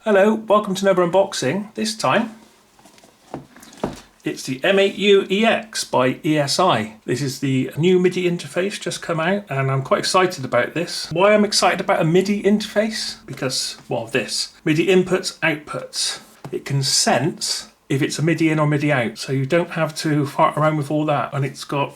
Hello, welcome to another unboxing. This time it's the M8U EX by ESI. This is the new MIDI interface just come out and I'm quite excited about this. Why I'm excited about a MIDI interface? Because, well, this. MIDI inputs, outputs. It can sense if it's a MIDI in or MIDI out, so you don't have to fart around with all that. And it's got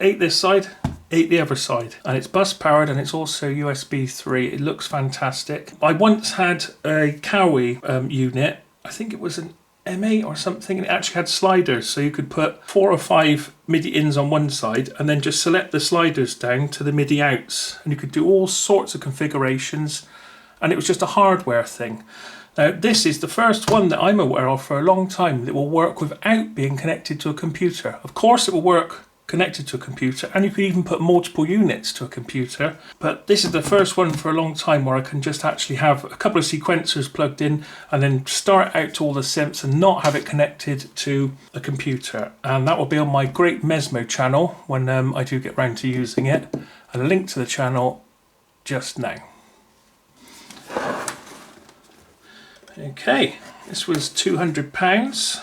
8 this side, 8 the other side, and it's bus powered and it's also USB 3. It looks fantastic. I once had a Cowie unit, I think it was an M8 or something, and it actually had sliders, so you could put 4 or 5 MIDI ins on one side and then just select the sliders down to the MIDI outs, and you could do all sorts of configurations, and it was just a hardware thing. Now this is the first one that I'm aware of for a long time that will work without being connected to a computer. Of course it will work connected to a computer, and you could even put multiple units to a computer, but this is the first one for a long time where I can just actually have a couple of sequencers plugged in and then start out to all the synths and not have it connected to a computer. And that will be on my Great Mesmo channel when I do get round to using it, and a link to the channel just now. Okay, this was £200.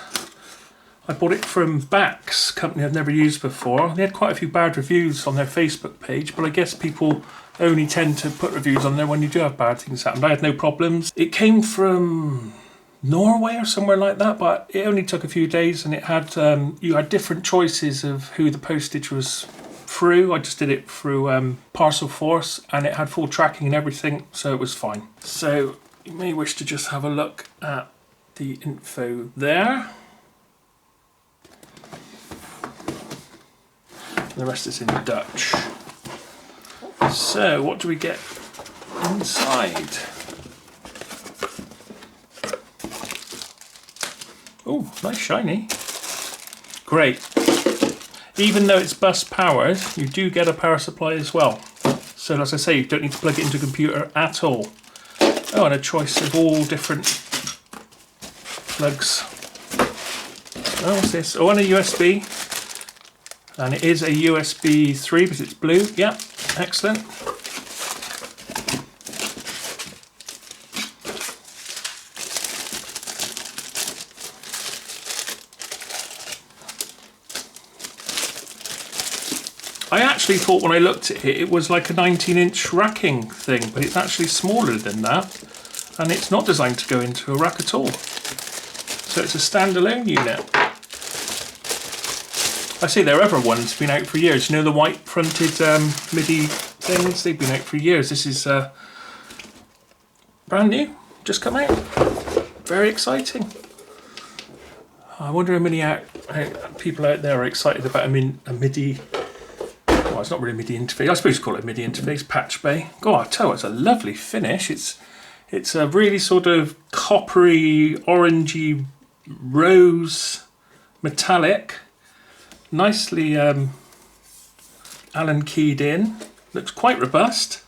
I bought it from Bax, a company I've never used before. They had quite a few bad reviews on their Facebook page, but I guess people only tend to put reviews on there when you do have bad things happen. I had no problems. It came from Norway or somewhere like that, but it only took a few days, and it had you had different choices of who the postage was through. I just did it through Parcel Force, and it had full tracking and everything, so it was fine. So you may wish to just have a look at the info there. The rest is in Dutch. So what do we get inside? Oh, nice shiny. Great. Even though it's bus powered, you do get a power supply as well. So as I say, you don't need to plug it into a computer at all. Oh, and a choice of all different plugs. Oh, what's this? Oh, and a USB. And it is a USB 3 because it's blue. Yeah, excellent. I actually thought when I looked at it, it was like a 19-inch racking thing, but it's actually smaller than that. And it's not designed to go into a rack at all. So it's a standalone unit. I see their other ones have been out for years. You know the white fronted MIDI things? They've been out for years. This is brand new, just come out. Very exciting. I wonder how many people out there are excited about a MIDI. Well, it's not really a MIDI interface. I suppose you call it a MIDI interface, patch bay. God, I tell you, it's a lovely finish. It's a really sort of coppery, orangey, rose metallic. Nicely Allen keyed in. Looks quite robust.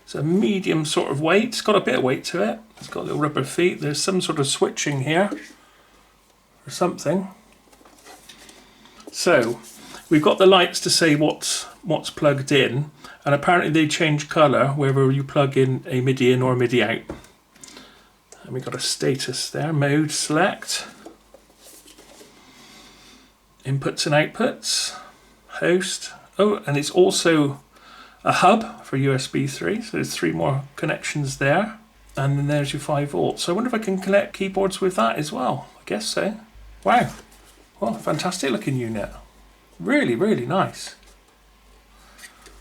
It's a medium sort of weight. It's got a bit of weight to it. It's got little rubber feet. There's some sort of switching here or something. So we've got the lights to say what's plugged in, and apparently they change colour whether you plug in a MIDI in or a MIDI out. And we've got a status there, mode select. Inputs and outputs, host. Oh, and it's also a hub for USB 3, so there's 3 more connections there. And then there's your 5 volts. So I wonder if I can connect keyboards with that as well. I guess so. Wow. Well, fantastic looking unit. Really, really nice.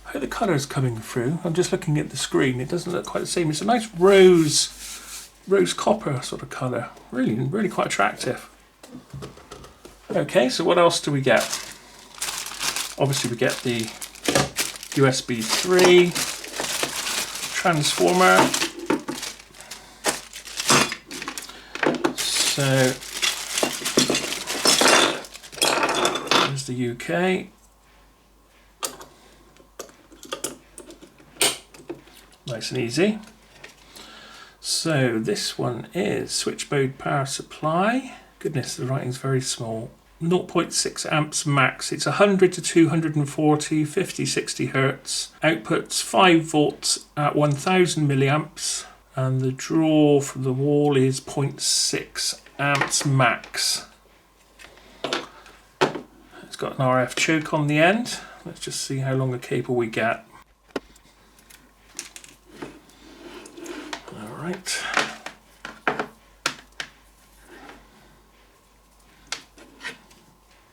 How the colour's coming through. I'm just looking at the screen. It doesn't look quite the same. It's a nice rose copper sort of colour. Really, really quite attractive. Okay, so what else do we get? Obviously we get the USB 3 transformer. So there's the UK. Nice and easy. So this one is switch mode power supply. Goodness, the writing's very small. 0.6 amps max. It's 100 to 240, 50, 60 hertz. Outputs 5 volts at 1000 milliamps. And the draw from the wall is 0.6 amps max. It's got an RF choke on the end. Let's just see how long a cable we get. All right.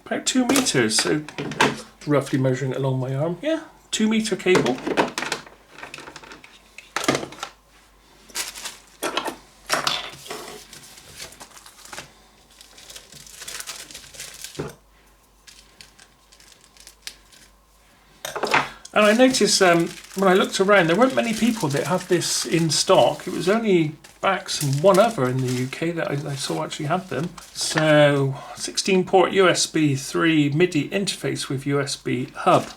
About 2 meters, so roughly measuring it along my arm. Yeah, 2 meter cable. And I noticed when I looked around, there weren't many people that had this in stock. It was only Bax and one other in the UK that I saw actually had them. So 16 port USB 3 MIDI interface with USB hub.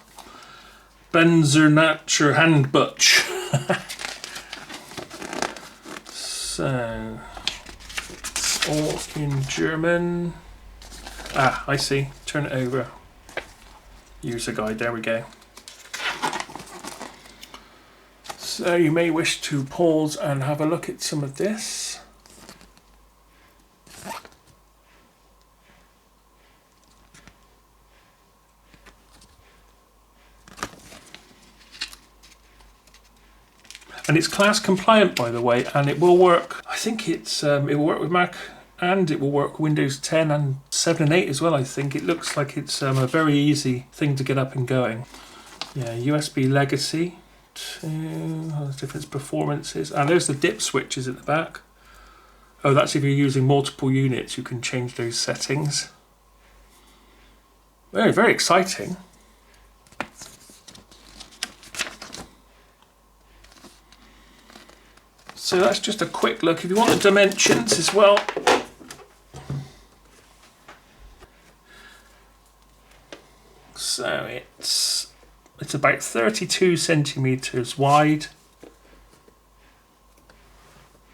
Benzernatcher Handbutch. So it's all in German. Ah, I see. Turn it over. User guide, there we go. So you may wish to pause and have a look at some of this. And it's class compliant, by the way, and it will work. I think it will work with Mac, and it will work with Windows 10 and 7 and 8 as well. I think it looks like it's a very easy thing to get up and going. Yeah, USB legacy. Different performances, and there's the dip switches at the back. Oh, that's if you're using multiple units, you can change those settings. Very, very exciting. So that's just a quick look. If you want the dimensions as well, so it's about 32 centimeters wide,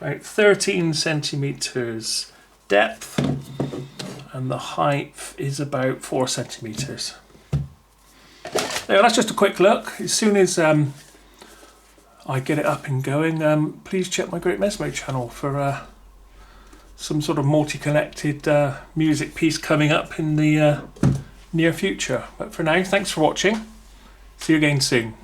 about 13 centimeters depth, and the height is about 4 centimeters. There, that's just a quick look. As soon as I get it up and going, please check my Great Mesmo channel for some sort of multi-connected music piece coming up in the near future. But for now, thanks for watching. See you again soon.